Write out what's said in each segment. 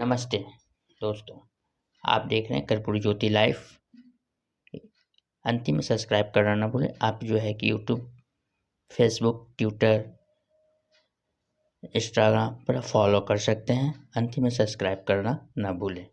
नमस्ते दोस्तों, आप देख रहे हैं कर्पूरी ज्योति लाइव। अंतिम में सब्सक्राइब करना ना भूलें। आप जो है कि यूट्यूब, फेसबुक, ट्विटर, इंस्टाग्राम पर फॉलो कर सकते हैं। अंतिम में सब्सक्राइब करना ना भूलें।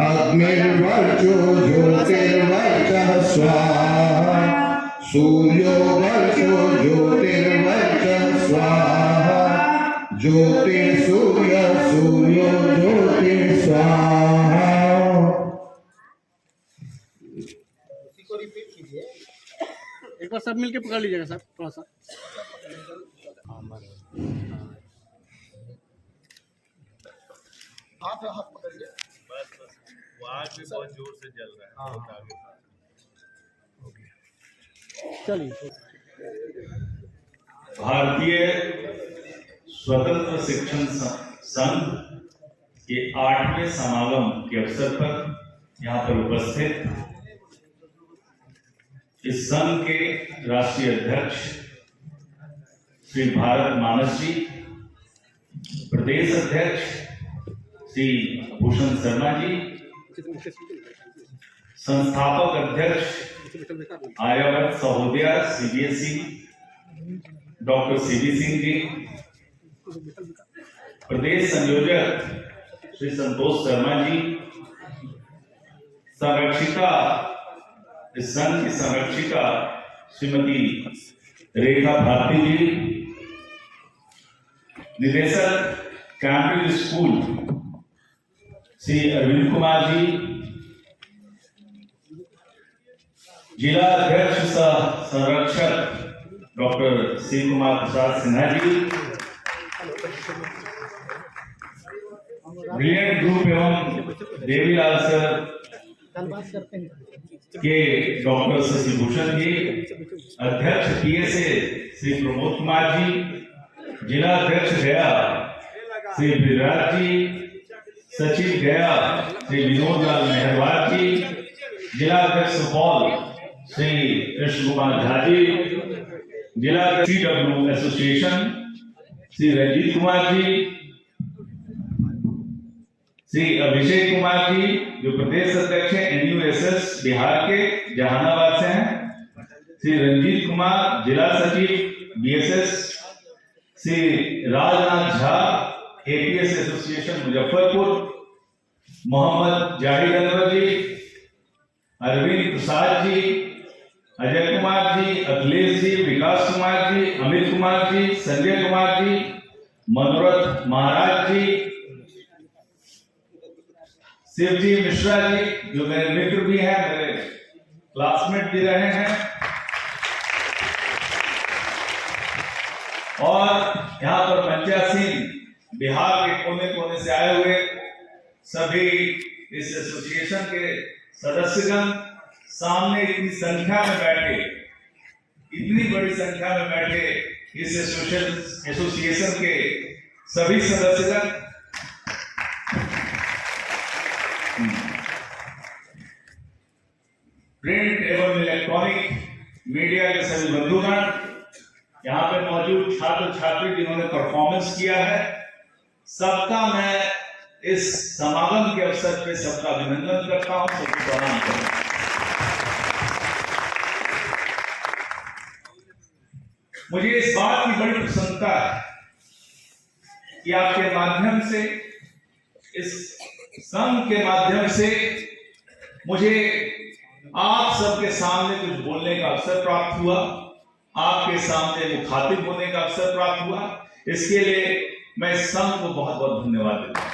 अग्निर्वर्चो ज्योतिर्वर्चः स्वाहा सूर्यो वर्चो ज्योतिर्वर्चः स्वाहा ज्योतिर्सूर्य सूर्यो ज्योतिर्स्वाहा। एक बार सब मिलके पकड़ लीजिएगा सर, थोड़ा सा हाथ पकड़िए। आग भी बहुत जोर से जल रहा है। चलिए। भारतीय स्वतंत्र शिक्षण संघ के 8वें समागम के अवसर पर यहाँ पर उपस्थित इस संघ के राष्ट्रीय अध्यक्ष श्री भारत मानस जी, प्रदेश अध्यक्ष श्री भूषण शर्मा जी, संस्थापक अध्यक्ष Aryavart Sahodaya CBSE doctor CB Singh ji, प्रदेश संयोजक श्री संतोष शर्मा जी, संरक्षिका इस संघ की संरक्षिका श्रीमती रेखा भारती जी, निदेशक कैम्ब्रिज स्कूल श्री अरविंद कुमार जी, जिला अध्यक्ष सह संरक्षक doctor Shiv Kumar Prasad Sinha ji, brilliant group एवं देवीलाल सर के डॉक्टर शशि भूषण जी, अध्यक्ष PSA श्री प्रमोद कुमार जी, जिला अध्यक्ष गया श्री बृहराज जी, सचिव गया श्री विनोद लाल मेहरवार जी, जिला अध्यक्ष सुपौल श्री कृष्ण कुमार झा जी, जिला CW एसोसिएशन श्री रंजीत कुमार जी, श्री अभिषेक कुमार जी जो प्रदेश अध्यक्ष हैं NUSS बिहार के जहानाबाद से हैं, श्री रंजीत कुमार जिला सचिव BSS, Shri Rajnath Jha APS association Muzaffarpur, Mohammad Zahid Anwar ji, Arvind Prasad ji, Ajay Kumar ji, Akhilesh ji, Vikas Kumar ji, Amit Kumar ji, Sanjay Kumar ji, Manorath Maharaj जी, शिवजी मिश्रा जी जो मेरे मित्र भी हैं, मेरे क्लासमेट भी रहे हैं, और यहाँ पर मंचासीन बिहार के कोने कोने से आए हुए सभी इस एसोसिएशन के सदस्यगण, सामने इतनी संख्या में बैठे, इतनी बड़ी संख्या में बैठे इस एसोसिएशन के सभी सदस्यगण, प्रिंट एवं इलेक्ट्रॉनिक मीडिया के सभी बंधुगण, यहाँ पे मौजूद छात्र छात्री जिन्होंने परफॉर्मेंस किया है, सबका मैं इस समागम के अवसर पे सबका अभिनंदन करता हूँ, सबको प्रणाम करता हूँ। मुझे इस बात की बड़ी प्रसन्नता है कि आपके माध्यम से, इस संघ के माध्यम से मुझे आप सबके सामने कुछ बोलने का अवसर प्राप्त हुआ, आपके सामने मुखातिब होने का अवसर प्राप्त हुआ। इसके लिए मैं इस संघ को बहुत बहुत धन्यवाद देता हूं।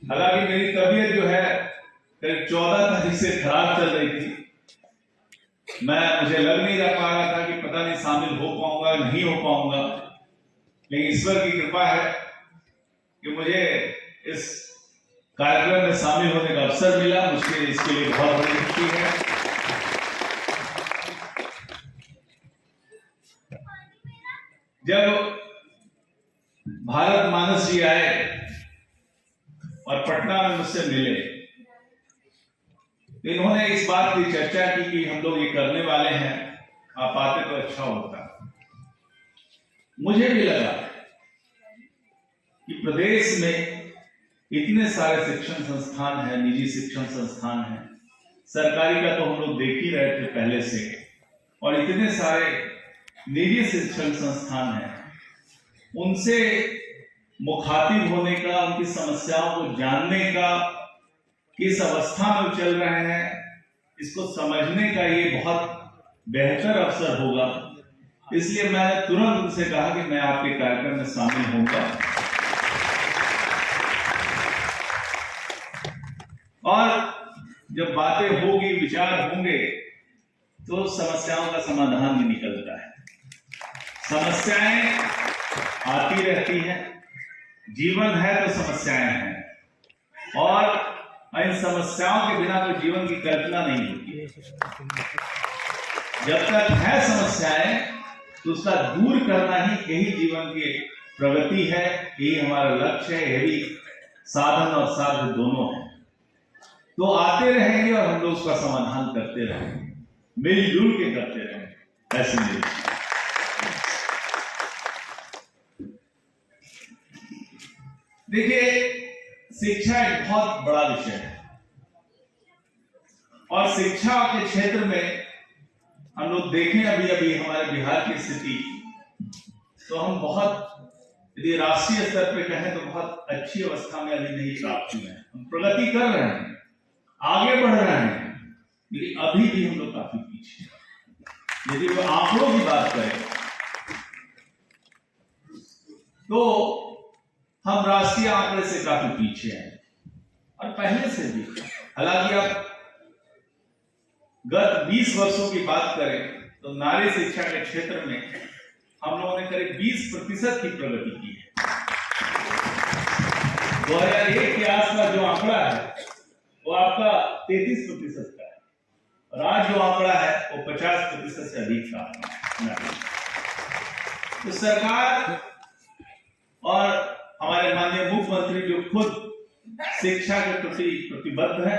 हालांकि मेरी तबीयत जो है करीब 14 तारीख से खराब चल रही थी। मुझे लग नहीं रहा पा रहा था कि पता नहीं शामिल हो पाऊंगा नहीं हो पाऊंगा, लेकिन ईश्वर की कृपा है कि मुझे इस कार्यक्रम में शामिल होने का अवसर मिला। मुझे इसके लिए बहुत बड़ी खुशी है। जब भारत मानस जी आए और पटना में मुझसे मिले, तो इन्होंने इस बात की चर्चा की कि हम लोग ये करने वाले हैं, आप आते तो अच्छा होता। मुझे भी लगा कि प्रदेश में इतने सारे शिक्षण संस्थान हैं, निजी शिक्षण संस्थान हैं, सरकारी का तो हम लोग देख ही रहे थे पहले से, और इतने सारे निजी शिक्षण संस्थान हैं, उनसे मुखातिब होने का, उनकी समस्याओं को जानने का, किस अवस्था में चल रहे हैं, इसको समझने का ये बहुत बेहतर अवसर होगा। इसलिए मैंने तुरंत उनसे कहा कि मैं आपके कार्यक्रम में शामिल होऊंगा, और जब बातें होगी, विचार होंगे, तो समस्याओं का समाधान भी निकलता है। समस्याएं आती रहती हैं, जीवन है तो समस्याएं हैं, और इन समस्याओं के बिना कोई जीवन की कल्पना नहीं होती है। जब तक है समस्याएं, तो उसका दूर करना ही यही जीवन की प्रगति है, यही हमारा लक्ष्य है, यही साधन और साध्य दोनों है। तो आते रहेंगे और हम लोग उसका समाधान करते रहेंगे, मिलजुल के करते रहेंगे। ऐसे मेरी देखिए, शिक्षा एक बहुत बड़ा विषय है, और शिक्षा के क्षेत्र में हम लोग देखें अभी हमारे बिहार की स्थिति, तो हम बहुत, यदि राष्ट्रीय स्तर पे कहें तो बहुत अच्छी अवस्था में अभी नहीं प्राप्त हुए हैं। हम प्रगति कर रहे हैं, आगे बढ़ रहे हैं, लेकिन अभी भी हम लोग काफी पीछे हैं। यदि वो आंकड़ों की बात करें तो हम राष्ट्रीय आंकड़े से काफी पीछे हैं, और पहले से भी। हालांकि आप गत 20 वर्षों की बात करें तो नारी शिक्षा के क्षेत्र में हम लोगों ने करीब 20% की प्रगति की है। 2001 के आसपास जो आंकड़ा है वो आपका 33% का है, और आज जो आंकड़ा है वो 50% से अधिक का है। तो सरकार और हमारे माननीय मुख्यमंत्री जो खुद शिक्षा के प्रति प्रतिबद्ध है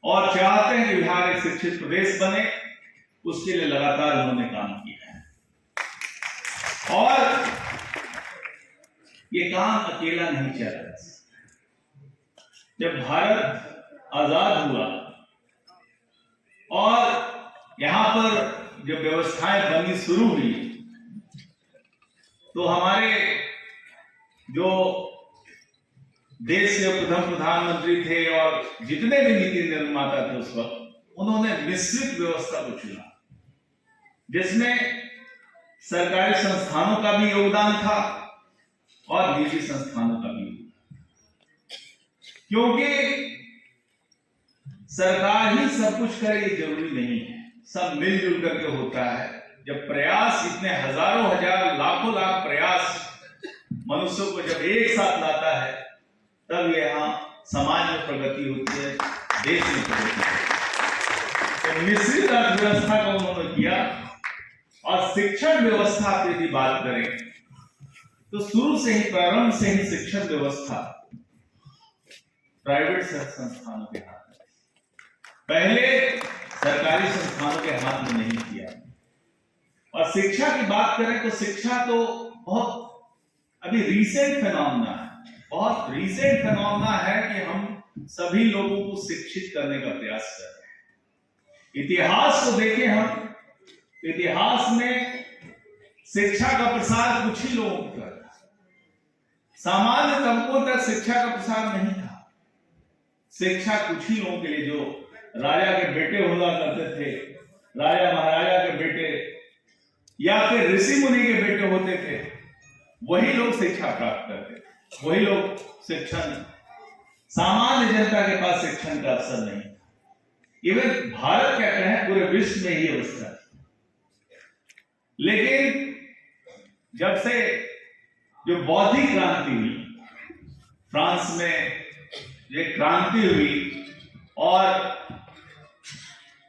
और चाहते हैं कि बिहार एक शिक्षित प्रदेश बने, उसके लिए लगातार उन्होंने काम किया है। और ये काम अकेला नहीं चल रहा। जब भारत आजाद हुआ और यहां पर जब व्यवस्थाएं बननी शुरू हुई, तो हमारे जो देश के प्रथम प्रधानमंत्री थे और जितने भी नीति निर्माता थे उस वक्त, उन्होंने मिश्रित व्यवस्था को चुना, जिसमें सरकारी संस्थानों का भी योगदान था और निजी संस्थानों का भी योगदान, क्योंकि सरकार ही सब कुछ करे ये जरूरी नहीं है, सब मिलजुल करके होता है। जब प्रयास इतने हजारों हजार लाखों लाख प्रयास मनुष्यों को जब एक साथ लाता है, तब यहाँ समाज में प्रगति होती है, देश में प्रगति होती है। तो मिश्रित अर्थव्यवस्था का उन्होंने किया, और शिक्षण व्यवस्था की यदि बात करें तो शुरू से ही, प्रारंभ से ही शिक्षण व्यवस्था प्राइवेट संस्थानों के हाथ में, पहले सरकारी संस्थानों के हाथ में नहीं किया। और शिक्षा की बात करें तो शिक्षा तो बहुत अभी रीसेंट फिनोमेना है, बहुत रीसेंट फिनोमेना है कि हम सभी लोगों को शिक्षित करने का प्रयास कर रहे हैं। इतिहास को देखें हम, इतिहास में शिक्षा का प्रसार कुछ ही लोगों को कर रहा है, सामान्य तबकों तक शिक्षा का प्रसार नहीं था। शिक्षा कुछ ही लोगों के लिए, जो राजा के बेटे हुआ करते थे, राजा महाराजा के बेटे या फिर ऋषि मुनि के बेटे होते थे, वही लोग शिक्षा प्राप्त करते थे, वही लोग शिक्षण सामान्य जनता के पास शिक्षण का अवसर नहीं था। इवन भारत क्या कहें, पूरे विश्व में ही अवस्था थी। लेकिन जब से जो बौद्धिक क्रांति हुई, फ्रांस में ये क्रांति हुई, और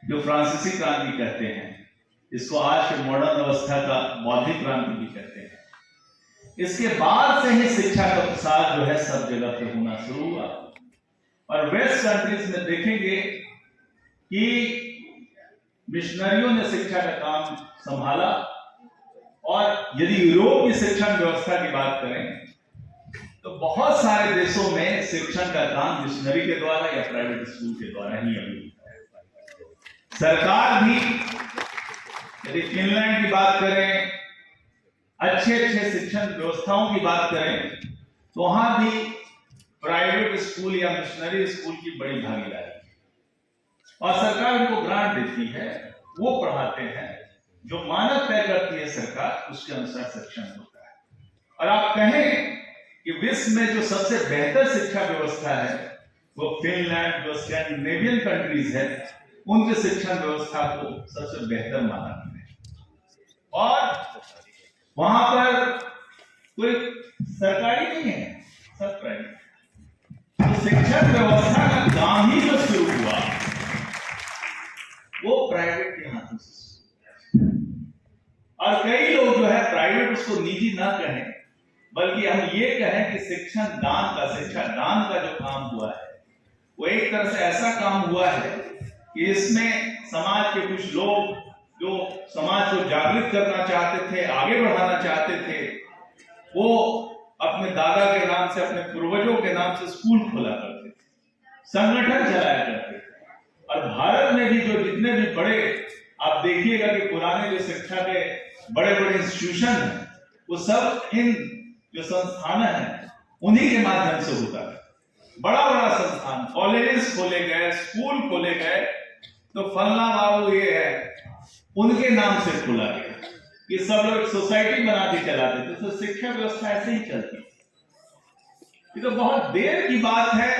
जो फ्रांसीसी क्रांति कहते हैं, इसको आज के मॉडर्न अवस्था का बौद्धिक क्रांति भी कहते हैं, इसके बाद से ही शिक्षा का प्रसार जो है सब जगह पे होना शुरू हुआ। और वेस्ट कंट्रीज में देखेंगे कि मिशनरियों ने शिक्षा का काम संभाला, और यदि यूरोप की शिक्षण व्यवस्था की बात करें तो बहुत सारे देशों में शिक्षण का काम मिशनरी के द्वारा या प्राइवेट स्कूल के द्वारा ही अभी सरकार भी, यदि फिनलैंड की बात करें, अच्छे शिक्षण व्यवस्थाओं की बात करें, तो वहां भी प्राइवेट स्कूल या मिशनरी स्कूल की बड़ी भागीदारी है, और सरकार उनको ग्रांट देती है, वो पढ़ाते हैं, जो मानक तय करती है सरकार, उसके अनुसार शिक्षण होता है। और आप कहें कि विश्व में जो सबसे बेहतर शिक्षा व्यवस्था है वो फिनलैंड, जो स्कैंडिनेवियन कंट्रीज है, उनकी शिक्षण व्यवस्था को सबसे बेहतर माना है। और वहां पर कोई सरकारी नहीं है, सब प्राइवेट। तो शिक्षण व्यवस्था का काम ही जो शुरू हुआ वो प्राइवेट के हाथों से, और कई लोग जो है प्राइवेट उसको निजी ना कहें, बल्कि हम ये कहें कि शिक्षा दान का जो काम हुआ है वो एक तरह से ऐसा काम हुआ है कि इसमें समाज के कुछ लोग जो समाज को जागृत करना चाहते थे, आगे बढ़ाना चाहते थे, वो अपने दादा के नाम से, अपने पूर्वजों के नाम से स्कूल खोला करते थे, संगठन चलाया करते थे। और भारत में भी जो जितने भी बड़े, आप देखिएगा कि पुराने जो शिक्षा के बड़े बड़े इंस्टीट्यूशन हैं, वो सब इन जो संस्थान है उन्हीं के माध्यम से होता है। बड़ा बड़ा संस्थान, कॉलेजेस खोले गए, स्कूल खोले गए, तो फलना बाबू ये है उनके नाम से खोला गया। ये सब लोग सोसाइटी बना के चलाते थे, तो शिक्षा व्यवस्था ऐसे ही चलती। ये तो बहुत देर की बात है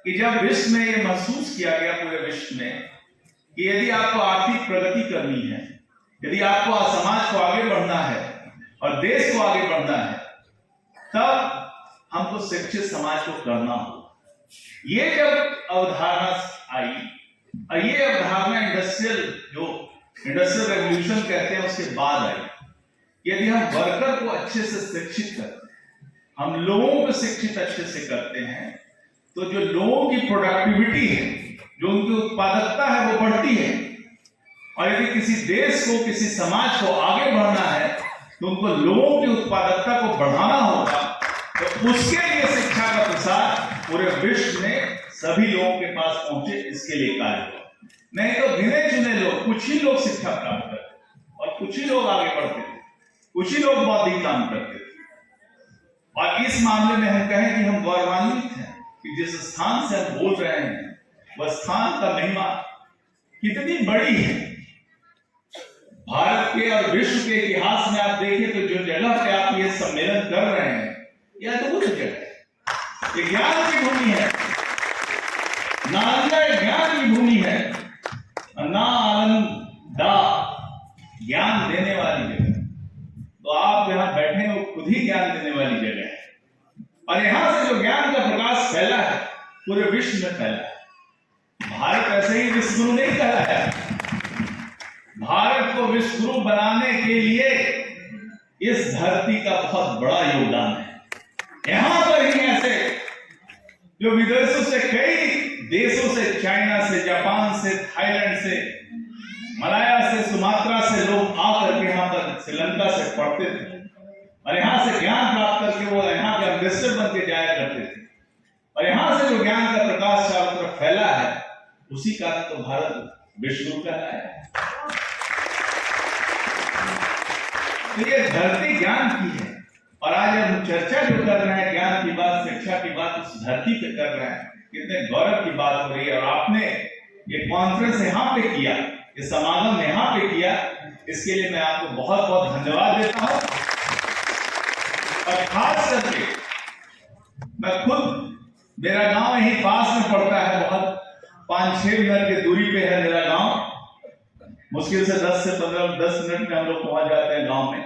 कि जब विश्व में ये महसूस किया गया, पूरे विश्व में, कि यदि आपको आर्थिक प्रगति करनी है, यदि आपको समाज को आगे बढ़ना है और देश को आगे बढ़ना है, तब हमको शिक्षित समाज को करना हो। ये जब अवधारणा आई, और ये अवधारणा इंडस्ट्रियल रेवोल्यूशन कहते हैं, उसके बाद आई। यदि हम वर्कर को अच्छे से शिक्षित करते हैं, हम लोगों को शिक्षित अच्छे से करते हैं, तो जो लोगों की प्रोडक्टिविटी है, जो उनकी उत्पादकता है, वो बढ़ती है। और यदि किसी देश को, किसी समाज को आगे बढ़ना है, तो उनको लोगों की उत्पादकता को बढ़ाना होगा। तो उसके लिए शिक्षा का प्रसार पूरे विश्व में सभी लोगों के पास पहुंचे, इसके लिए कार्य हुआ। नहीं तो गिने चुने लोग, कुछ ही लोग शिक्षा प्राप्त करते और कुछ ही लोग आगे बढ़ते थे, कुछ ही लोग बौद्धिक काम करते थे। और इस मामले में हम कहें कि हम गौरवान्वित हैं कि जिस स्थान से हम बोल रहे हैं, वह स्थान का महिमा कितनी बड़ी है। भारत के और विश्व के इतिहास में आप देखें तो जो जगह पे आप ये सम्मेलन कर रहे हैं, यह अद्भुत जगह है। ये ज्ञान की भूमि है, नालंदा ज्ञान की भूमि है, नालंदा ज्ञान देने वाली जगह। तो आप यहाँ बैठे हो, खुद ही ज्ञान देने वाली जगह है। और यहां से जो ज्ञान का प्रकाश फैला है, पूरे विश्व में फैला है। भारत ऐसे ही विश्वगुरु नहीं कहलाया। भारत को विश्वगुरु बनाने के लिए इस धरती का बहुत बड़ा योगदान है। यहां पर ही ऐसे जो विदेशों से, कई देशों से, चाइना से, जापान से, थाईलैंड से, मलाया से, सुमात्रा से लोग आकर के यहाँ पर श्रीलंका से पढ़ते थे, और यहाँ से ज्ञान प्राप्त करके वो यहाँ के अम्बेसडर बन के जाया करते थे। और यहाँ से जो ज्ञान का प्रकाश चारों तरफ फैला है, उसी कारण तो भारत विश्वगुरु कहलाया है। तो ये धरती ज्ञान की है, और आज हम चर्चा जो कर रहे हैं, ज्ञान की बात, शिक्षा की बात, उस धरती पे कर रहे हैं। कितने गौरव की बात हो रही है। और आपने ये कॉन्फ्रेंस यहाँ पे किया, ये समागम यहाँ पे किया, इसके लिए मैं आपको बहुत बहुत धन्यवाद देता हूँ। और खास करके मैं खुद मेरा गांव यही पास में पड़ता है, बहुत 5-6 मिनट की दूरी पे है मेरा गांव। मुश्किल से 10 से 10 मिनट में हम लोग पहुंच जाते हैं गांव में।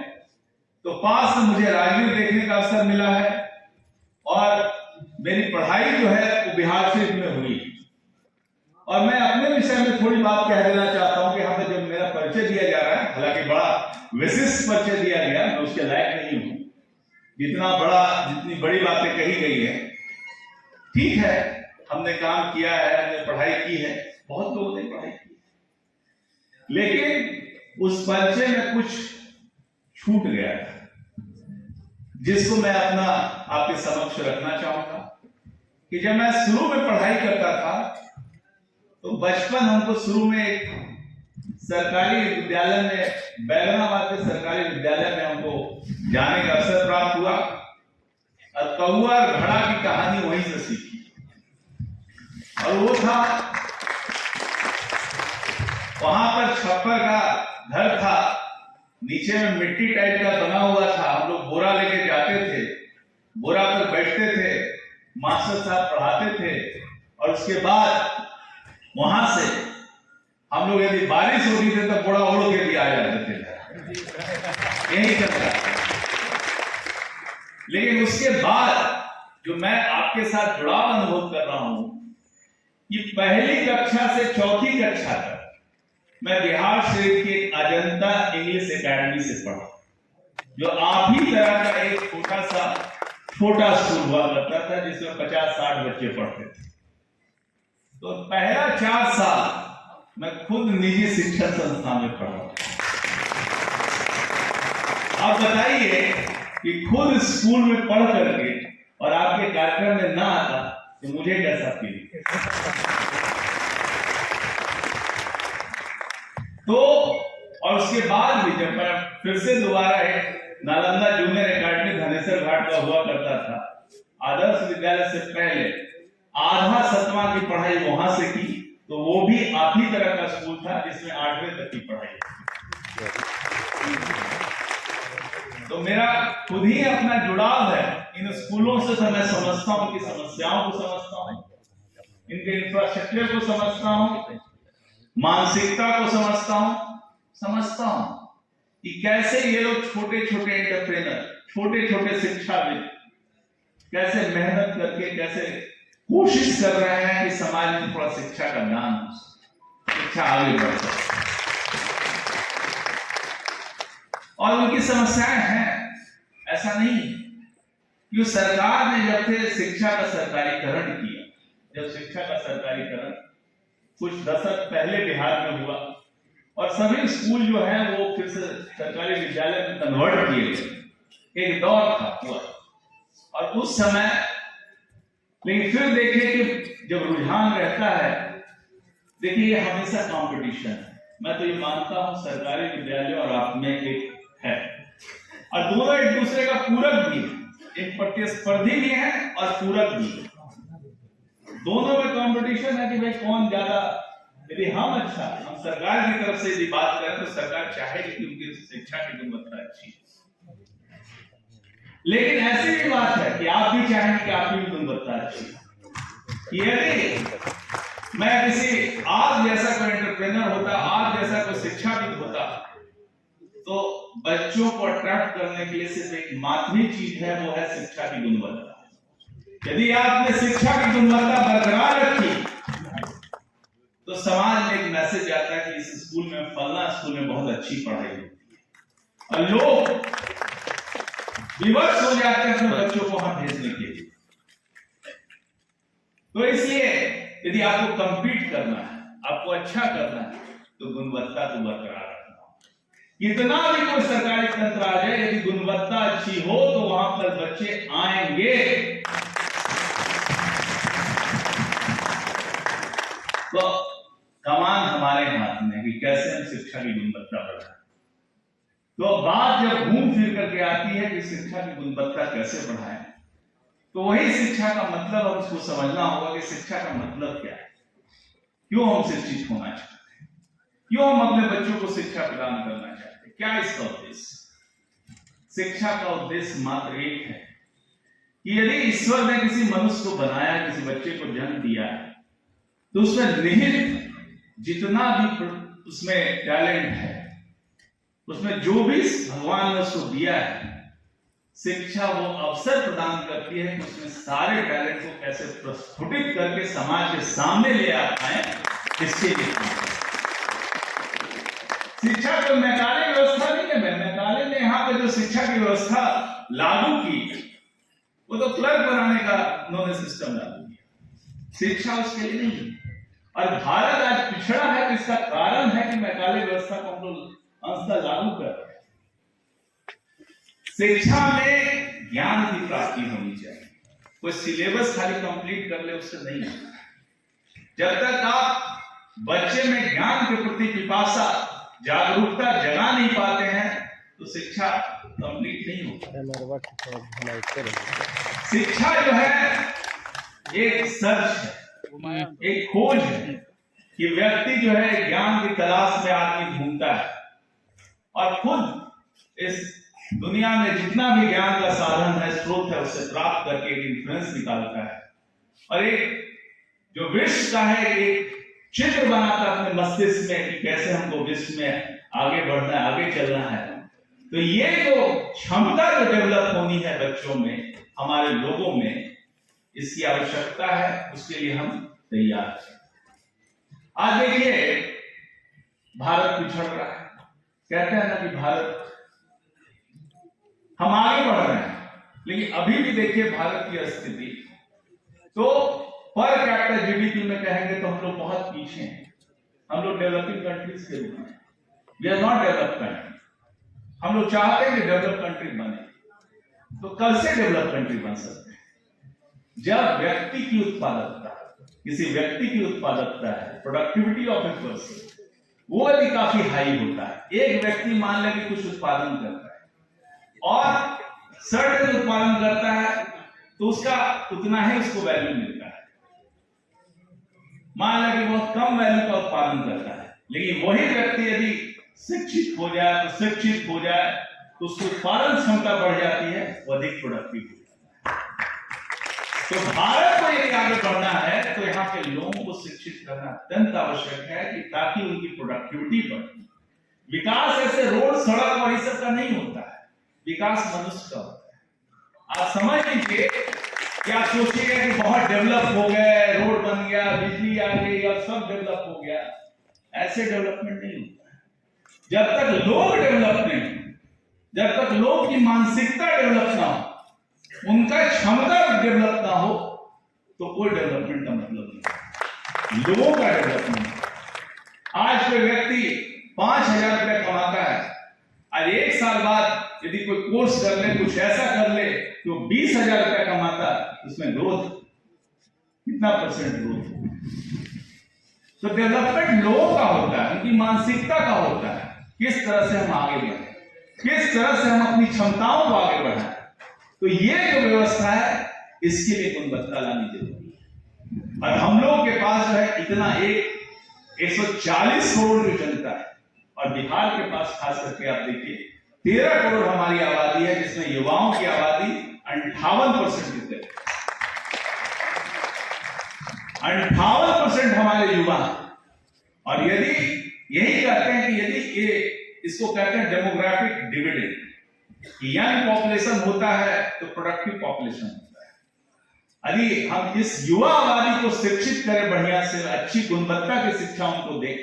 तो पास में मुझे राजगीर देखने का अवसर मिला है और मेरी पढ़ाई जो है वो बिहार शरीफ में हुई। और मैं अपने विषय में थोड़ी बात कह देना चाहता हूं कि यहाँ पे जब मेरा परिचय दिया जा रहा है, हालांकि बड़ा विशिष्ट परिचय दिया गया, मैं उसके लायक नहीं हूं। जितनी बड़ी बातें कही गई है, ठीक है, हमने काम किया है, हमने पढ़ाई की है, बहुत लोगों ने पढ़ाई की, लेकिन उस परिचय में कुछ छूट गया है जिसको मैं अपना आपके समक्ष रखना चाहूंगा। कि जब मैं शुरू में पढ़ाई करता था तो बचपन हमको शुरू में एक सरकारी विद्यालय में, बैगनाबाद के सरकारी विद्यालय में हमको जाने का अवसर प्राप्त हुआ और कौआ और घड़ा की कहानी वहीं से सीखी। और वो था, वहां पर छप्पर का घर था, नीचे में मिट्टी टाइप का बना हुआ था। हम लोग बोरा लेके जाते थे, बोरा पर बैठते थे, मास्टर साहब पढ़ाते थे और उसके बाद वहां से हम लोग यदि बारिश होती थी तो बोरा ओढ़ के भी आ जाते थे। यही चलता। लेकिन उसके बाद जो मैं आपके साथ जुड़ाव अनुभव कर रहा हूं कि पहली कक्षा से चौथी कक्षा तक मैं बिहार शरीफ के अजंता इंग्लिश एकेडमी से पढ़ा, जो आप ही तरह का एक छोटा स्कूल हुआ करता था जिसमें 50-60 बच्चे पढ़ते थे। तो पहला 4 साल मैं खुद निजी शिक्षण संस्थान में पढ़ा। आप बताइए कि खुद स्कूल में पढ़ करके और आपके कार्यक्रम में ना आता तो मुझे कैसा फील। तो और उसके बाद भी जब मैं फिर से दोबारा नालंदा जूनियर एकेडमी धनेश्वर घाट का हुआ करता था, आदर्श विद्यालय से पहले आधा 7वां की पढ़ाई वहां से की, तो वो भी आप ही तरह का स्कूल था जिसमें 8वीं तक की पढ़ाई। तो मेरा खुद ही अपना जुड़ाव है इन स्कूलों से। तो मैं समझता हूं कि समस्याओं को समझता हूं, इनके इंफ्रास्ट्रक्चर को समझता हूं, मानसिकता को समझता हूं कि कैसे ये लोग छोटे छोटे एंटरप्रेनर, छोटे छोटे शिक्षाविद कैसे मेहनत करके कैसे कोशिश कर रहे हैं कि समाज में थोड़ा शिक्षा का ज्ञान, शिक्षा आगे बढ़ सके। और उनकी समस्याएं हैं, ऐसा नहीं कि सरकार ने जब से शिक्षा का सरकारीकरण किया, जब शिक्षा का सरकारीकरण कुछ दशक पहले बिहार में हुआ और सभी स्कूल जो है वो फिर से सरकारी विद्यालय में कन्वर्ट किए गए, एक दौर था हुआ। और उस समय लेकिन फिर देखिए कि जब रुझान रहता है, देखिए ये हमेशा कंपटीशन है। मैं तो ये मानता हूं सरकारी विद्यालय और आप में एक है, और दोनों एक दूसरे का पूरक भी है, एक प्रतिस्पर्धी भी है और पूरक भी है। दोनों में कंपटीशन है कि भाई कौन ज्यादा। यदि हम सरकार की तरफ से यदि बात करें तो सरकार चाहेगी कि उनकी शिक्षा की गुणवत्ता अच्छी है, लेकिन ऐसी भी बात है कि आप भी चाहेंगे कि आपकी गुणवत्ता अच्छी है। यदि मैं किसी आप जैसा कोई एंटरप्रेन्योर होता, आप जैसा कोई शिक्षाविद होता, तो बच्चों को अट्रैक्ट करने के लिए सिर्फ एक माध्यमिक चीज है, वो है शिक्षा की गुणवत्ता। यदि आपने शिक्षा की गुणवत्ता बरकरार रखी तो समाज में एक मैसेज आता है कि इस स्कूल में, फलना स्कूल में बहुत अच्छी पढ़ाई होती है, और लोग विवश हो जाते हैं अपने बच्चों को वहां भेजने के लिए। तो इसलिए यदि आपको कंपीट करना है, आपको अच्छा करना है, तो गुणवत्ता को बरकरार रखना। कितना भी कोई सरकारी तंत्र आ जाए, यदि गुणवत्ता अच्छी हो तो वहां पर बच्चे आएंगे। तो कमान हमारे हाथ में कि कैसे हम शिक्षा की गुणवत्ता बढ़ाएं। तो बात जब घूम फिर करके आती है कि शिक्षा की गुणवत्ता कैसे बढ़ाएं, तो वही शिक्षा का मतलब हम उसको समझना होगा कि शिक्षा का मतलब क्या है, क्यों हम शिक्षित होना चाहते हैं, क्यों हम अपने बच्चों को शिक्षा प्रदान करना चाहते हैं, क्या इसका उद्देश्य। शिक्षा का उद्देश्य मात्र एक है कि यदि ईश्वर ने किसी मनुष्य को बनाया, किसी बच्चे को जन्म दिया है, तो उसमें निहित जितना भी उसमें टैलेंट है, उसमें जो भी भगवान ने उसको दिया है, शिक्षा वो अवसर प्रदान करती है कि उसमें सारे टैलेंट को कैसे प्रस्फुटित करके समाज के सामने ले आ पाए, इसके लिए शिक्षा को मैकाले व्यवस्था नहीं है। मैकाले ने यहाँ पे जो शिक्षा की व्यवस्था लागू की, वो तो क्लर्क बनाने का उन्होंने सिस्टम लागू किया, शिक्षा उसके लिए नहीं। और भारत आज पिछड़ा है, तो इसका कारण है कि मैकाले व्यवस्था को हम लोग अंशतः लागू कर रहे हैं। शिक्षा में ज्ञान की प्राप्ति होनी चाहिए, कोई सिलेबस खाली कंप्लीट कर ले उससे नहीं होता। जब तक आप बच्चे में ज्ञान के प्रति पिपासा, जागरूकता जगा नहीं पाते हैं, तो शिक्षा कंप्लीट नहीं होती। शिक्षा जो है एक सर्च है, एक खोज है कि व्यक्ति जो है ज्ञान की तलाश में आदमी घूमता है और खुद इस दुनिया में जितना भी ज्ञान का साधन है, स्रोत है, उससे प्राप्त करके एक इन्फ्लुएंस निकालता है और एक जो विश्व का है एक चित्र बनाता है अपने मस्तिष्क में कि कैसे हमको विश्व में आगे बढ़ना है, आगे चलना है। तो ये जो क्षमता जो डेवलप होनी है बच्चों में, हमारे लोगों में, इसकी आवश्यकता है, उसके लिए हम तैयार हैं। आज देखिए भारत पिछड़ रहा है, कहते हैं ना कि भारत, हम आगे बढ़ रहे हैं, लेकिन अभी भी देखिए भारत की स्थिति, तो पर कैपिटल जीडीपी में कहेंगे तो हम लोग बहुत पीछे हैं। हम लोग डेवलपिंग कंट्रीज के रूप में, we are not developed country. हम लोग चाहते हैं कि डेवलप कंट्री बने, तो कल से डेवलप कंट्री बन सकते हैं जब व्यक्ति की उत्पादकता, किसी व्यक्ति की उत्पादकता है, प्रोडक्टिविटी ऑफ ए पर्सन, वो यदि काफी हाई होता है। एक व्यक्ति मान ले कि कुछ उत्पादन करता है और सर्टेन उत्पादन करता है, तो उसका उतना ही उसको वैल्यू मिलता है। मान लें कि बहुत कम वैल्यू का उत्पादन करता है, लेकिन वही व्यक्ति यदि शिक्षित हो जाए, तो शिक्षित हो जाए तो उसकी उत्पादन क्षमता बढ़ जाती है, वो अधिक प्रोडक्टिव हो जाता है। तो भारत को यदि आगे बढ़ना है, तो यहाँ के लोगों को शिक्षित करना अत्यंत आवश्यक है कि ताकि उनकी प्रोडक्टिविटी बढ़े। विकास ऐसे रोड, सड़क और इस सब का नहीं होता है, विकास मनुष्य का होता है। आप समझ लीजिए कि आप सोचिएगा कि बहुत डेवलप हो गए, रोड बन गया, बिजली आ गई और सब डेवलप हो गया, ऐसे डेवलपमेंट नहीं होता है। जब तक लोग डेवलप नहीं, जब तक लोग की मानसिकता डेवलप ना हो, उनका क्षमता डेवलप ना हो, तो कोई डेवलपमेंट का मतलब नहीं। लोगों का डेवलपमेंट, आज कोई व्यक्ति 5,000 रुपया कमाता है, आज एक साल बाद यदि कोई कोर्स कर ले, कुछ ऐसा कर ले तो 20,000 रुपया कमाता, उसमें ग्रोथ कितना परसेंट ग्रोथ? तो डेवलपमेंट लोगों का होता है, उनकी मानसिकता का होता है, किस तरह से हम आगे बढ़े, किस तरह से हम अपनी क्षमताओं को आगे बढ़ाएं। तो ये जो व्यवस्था है, इसके लिए गुणवत्ता लानी जरूरी है। और हम लोग के पास जो है इतना 140 करोड़ की जनता है, और बिहार के पास खास करके आप देखिए 13 करोड़ हमारी आबादी है, जिसमें युवाओं की आबादी 58% की तरह, 58% हमारे युवा। और यदि यही कहते हैं कि यदि ये, इसको कहते हैं डेमोग्राफिक डिविडेंड, कि यंग पॉपुलेशन होता है तो प्रोडक्टिव पॉपुलेशन होता है। यदि हम इस युवा आबादी को शिक्षित करें, बढ़िया से अच्छी गुणवत्ता की शिक्षा उनको दें,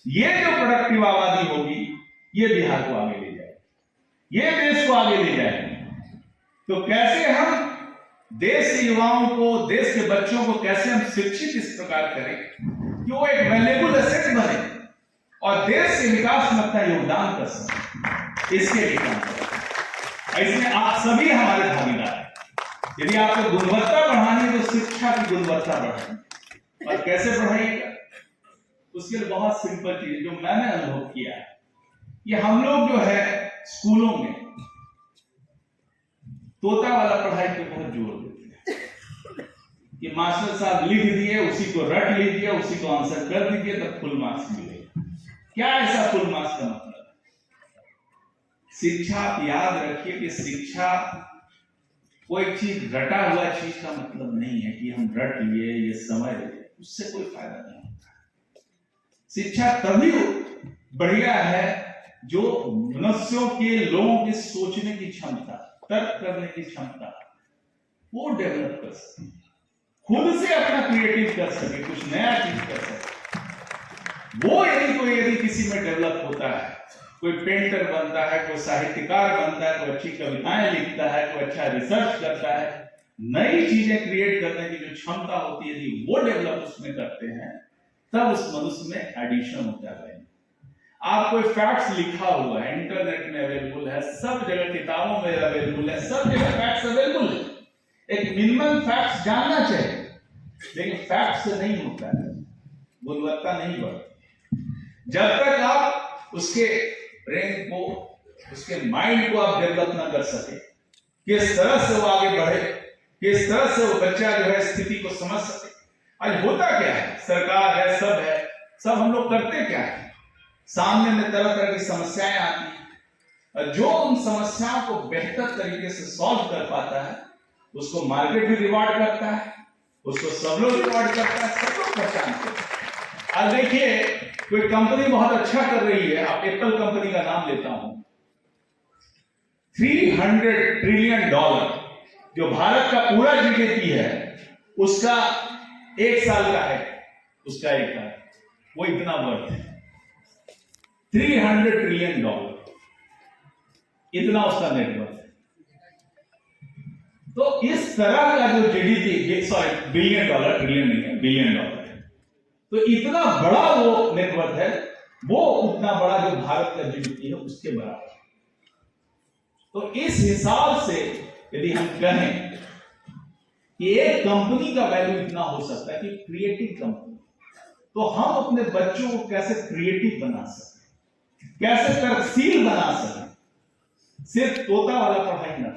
ये जो प्रोडक्टिव आबादी होगी, ये बिहार को आगे ले जाएगी, ये देश को आगे ले जाएगी। तो कैसे हम देश के युवाओं को, देश के बच्चों को कैसे हम शिक्षित इस प्रकार करें कि वो एक वैल्यूएबल एसेट बने और देश के विकास में अपना योगदान कर सके, इसके लिए काम करें। इसमें आप सभी हमारे भागीदार हैं। यदि आपको गुणवत्ता बढ़ानी है, तो शिक्षा की गुणवत्ता बढ़ानी, और कैसे बढ़ाइएगा, उसके लिए बहुत सिंपल चीज जो मैंने अनुभव किया है, ये हम लोग जो है स्कूलों में तोता वाला पढ़ाई पे बहुत जोर देते हैं कि मास्टर साहब लिख दिए, उसी को रट लीजिए, उसी को आंसर कर दीजिए, तब फुल मार्क्स मिलेगा। क्या ऐसा फुल मार्क्स का मतलब है? शिक्षा, आप याद रखिए कि शिक्षा कोई चीज रटा हुआ चीज का मतलब नहीं है कि हम रट लिए, ये समझ लिए, उससे कोई फायदा नहीं होता। शिक्षा तभी बढ़िया है जो मनुष्यों के, लोगों के सोचने की क्षमता, तर्क करने की क्षमता वो डेवलप कर सके, खुद से अपना क्रिएटिव कर सके, कुछ नया चीज कर सके। वो यदि किसी में डेवलप होता है, कोई पेंटर बनता है, कोई साहित्यकार बनता है, कोई अच्छी कविताएं लिखता है, कोई अच्छा रिसर्च करता है, नई चीजें क्रिएट करने की जो क्षमता होती है, यदि वो डेवलप उसमें करते हैं, तब उस मनुष्य में एडिशन होता है। आप कोई फैक्ट्स लिखा हुआ है, इंटरनेट में अवेलेबल है, सब जगह किताबों में अवेलेबल है, सब जगह फैक्ट्स अवेलेबल है। एक मिनिमम फैक्ट्स जानना चाहिए, लेकिन फैक्ट्स से नहीं होता है, गुणवत्ता नहीं बढ़ती जब तक आप उसके ब्रेन को, उसके माइंड को आप डेवलप ना कर सके, किस तरह से वो आगे बढ़े, किस तरह से वो बच्चा जो है स्थिति को समझ सके। आज होता क्या है, सरकार है, सब हम लोग करते क्या है, सामने में तरह तरह की समस्याएं आती हैं, और जो उन समस्याओं को बेहतर तरीके से सॉल्व कर पाता है उसको मार्केट भी रिवॉर्ड करता है, उसको सब लोग रिवॉर्ड करता है, सब लोग पहचानते हैं। आज देखिए कोई कंपनी बहुत अच्छा कर रही है, आप एप्पल कंपनी का नाम लेता हूं, $300 ट्रिलियन जो भारत का पूरा जीडीपी है उसका एक साल का है, उसका एक साल, वो इतना वर्थ है, $300 ट्रिलियन, इतना उसका नेटवर्थ है। तो इस तरह का जो GDP, sorry billion dollar, trillion नहीं है, बिलियन डॉलर है, तो इतना बड़ा वो नेटवर्थ है, वो उतना बड़ा जो भारत का जीडीपी है उसके बराबर। तो इस हिसाब से यदि हम कहें कि एक कंपनी का वैल्यू इतना हो सकता है कि क्रिएटिव कंपनी, तो हम अपने बच्चों को कैसे क्रिएटिव बना सकते, कैसे तर्कशील बना सकते। सिर्फ तोता वाला पढ़ाई ना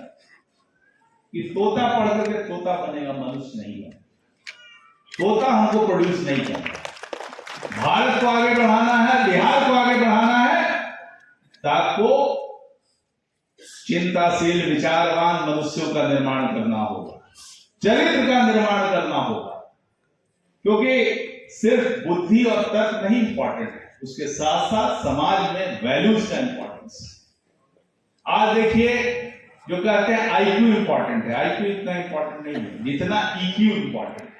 कि तोता पढ़ करके तोता बनेगा, मनुष्य नहीं बनेगा, तोता हमको प्रोड्यूस नहीं करना। भारत को आगे बढ़ाना है, बिहार को आगे बढ़ाना है, ताकि चिंताशील विचारवान मनुष्यों का निर्माण करना होगा, चरित्र का निर्माण करना होगा, क्योंकि सिर्फ बुद्धि और तर्क नहीं इंपॉर्टेंट है, उसके साथ साथ समाज में वैल्यूज का इंपॉर्टेंस है। आज देखिए जो कहते हैं आईक्यू इंपॉर्टेंट है, आईक्यू इतना इंपॉर्टेंट नहीं है जितना ईक्यू इंपॉर्टेंट है।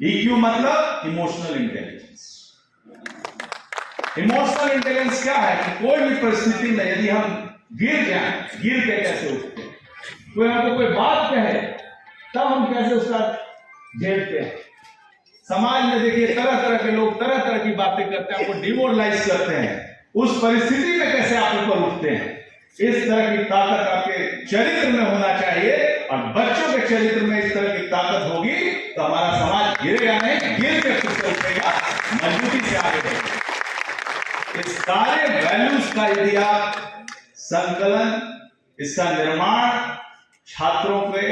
ईक्यू मतलब इमोशनल इंटेलिजेंस। इमोशनल इंटेलिजेंस क्या है कि कोई भी परिस्थिति में यदि हम गिर जाएं, गिर के कैसे उठते हैं, कोई हमको कोई बात कहे तब हम कैसे उसका झेलते हैं। समाज में देखिए तरह तरह के लोग तरह तरह की बातें करते हैं, आपको डिमोरलाइज करते हैं, उस परिस्थिति में कैसे आप ऊपर उठते हैं। इस तरह की ताकत आपके चरित्र में होना चाहिए, और बच्चों के चरित्र में इस तरह की ताकत होगी तो हमारा समाज गिरेगा नहीं, गिर के फिर से उठेगा, मजबूती से आगे बढ़ेगा। इस सारे वैल्यूज का यदि आप संकलन, इसका निर्माण छात्रों के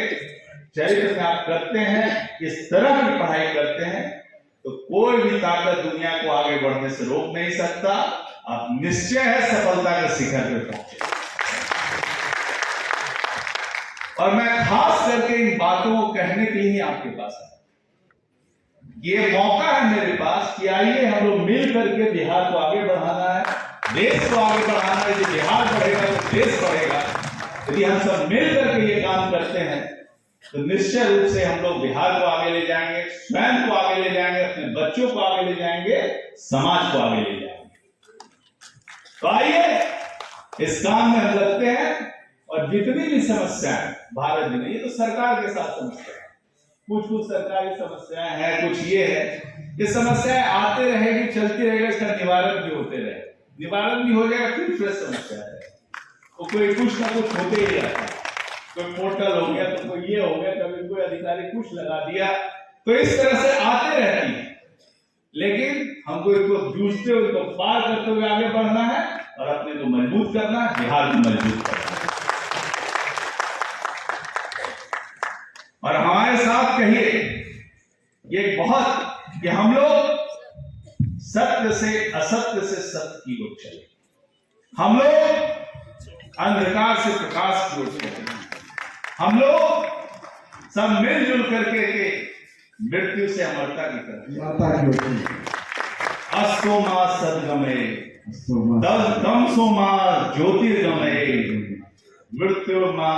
चरित्र में आप करते हैं, इस तरह की पढ़ाई करते हैं, तो कोई भी ताकत दुनिया को आगे बढ़ने से रोक नहीं सकता। आप निश्चय है सफलता के शिखर पे पहुंचे। और मैं खास करके इन बातों को कहने के लिए आपके पास आया। ये मौका है मेरे पास कि आइए हम लोग मिल करके बिहार को आगे बढ़ाना है, देश को आगे बढ़ाना है। यदि बिहार बढ़ेगा तो देश बढ़ेगा। यदि हम सब मिल करके ये काम करते हैं तो निश्चय रूप से हम लोग बिहार को आगे ले जाएंगे, स्वयं को आगे ले जाएंगे, अपने बच्चों को आगे ले जाएंगे, समाज को आगे ले जाएंगे। तो आइए इस काम में हम लगते हैं, और जितनी भी समस्याएं भारत में, ये तो सरकार के साथ समस्या है, कुछ सरकारी समस्याएं हैं, कुछ ये है, ये समस्याएं आते रहेगी, चलती रहेगी, इसका निवारण भी होते रहे, निवारण भी हो जाएगा, फिर फ्रेश समस्या है। तो कोई कुछ ना कुछ होते ही रहता है, कोई पोर्टल हो गया तो कोई ये हो गया, कभी कोई अधिकारी कुछ लगा दिया, तो इस तरह से आते रहती है। लेकिन हमको इसको जूझते हुए, इसको पार करते हुए आगे बढ़ना है, और अपने को मजबूत करना है, बिहार को मजबूत करना है। और हमारे साथ कहिए ये बहुत कि हम लोग सत्य से असत्य से सत्य की ओर चले, हम लोग अंधकार से प्रकाश की ओर चले, हम लोग सब मिलजुल करके के मृत्यु से अमरता की तरफ। माता की ओर अस्तो मा सद्गमय सोमा तमसो मा ज्योतिर्गमय मृत्यु मा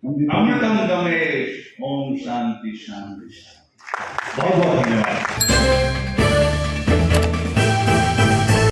अमृतम गमय। ओम शांति शांति शांति। बहुत बहुत धन्यवाद।